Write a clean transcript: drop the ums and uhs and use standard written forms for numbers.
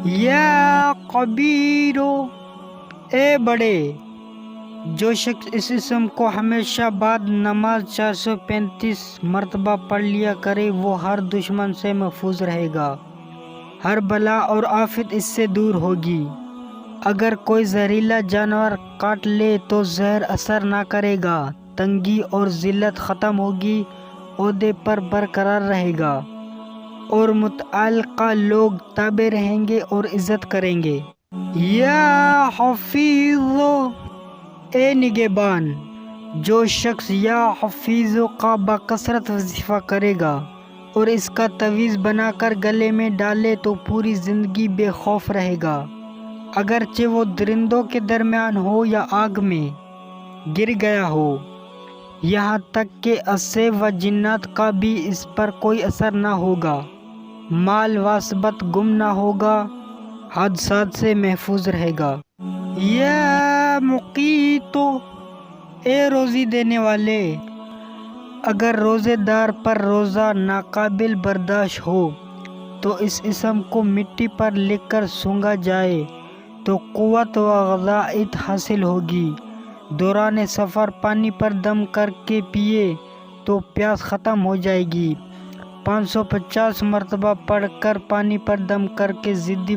یا کبیرو، اے بڑے. جو شخص اس اسم کو ہمیشہ بعد نماز 435 مرتبہ پڑھ لیا کرے وہ ہر دشمن سے محفوظ رہے گا، ہر بلا اور آفت اس سے دور ہوگی. اگر کوئی زہریلا جانور کاٹ لے تو زہر اثر نہ کرے گا، تنگی اور ذلت ختم ہوگی، عہدے پر برقرار رہے گا اور متعلقہ لوگ تابع رہیں گے اور عزت کریں گے. یا حفیظ، اے نگہبان. جو شخص یا حفیظ کا بکثرت وظیفہ کرے گا اور اس کا تعویذ بنا کر گلے میں ڈالے تو پوری زندگی بے خوف رہے گا، اگرچہ وہ درندوں کے درمیان ہو یا آگ میں گر گیا ہو. یہاں تک کہ عصے و جنات کا بھی اس پر کوئی اثر نہ ہوگا، مال واثبت گم نہ ہوگا، حادثات سے محفوظ رہے گا. یا مقیتو، اے روزی دینے والے. اگر روزے دار پر روزہ ناقابل برداشت ہو تو اس اسم کو مٹی پر لکھ کر سونگا جائے تو قوت و غذائیت حاصل ہوگی. دوران سفر پانی پر دم کر کے پیے تو پیاس ختم ہو جائے گی. 550 مرتبہ پڑھ کر پانی پر دم کر کے ضدی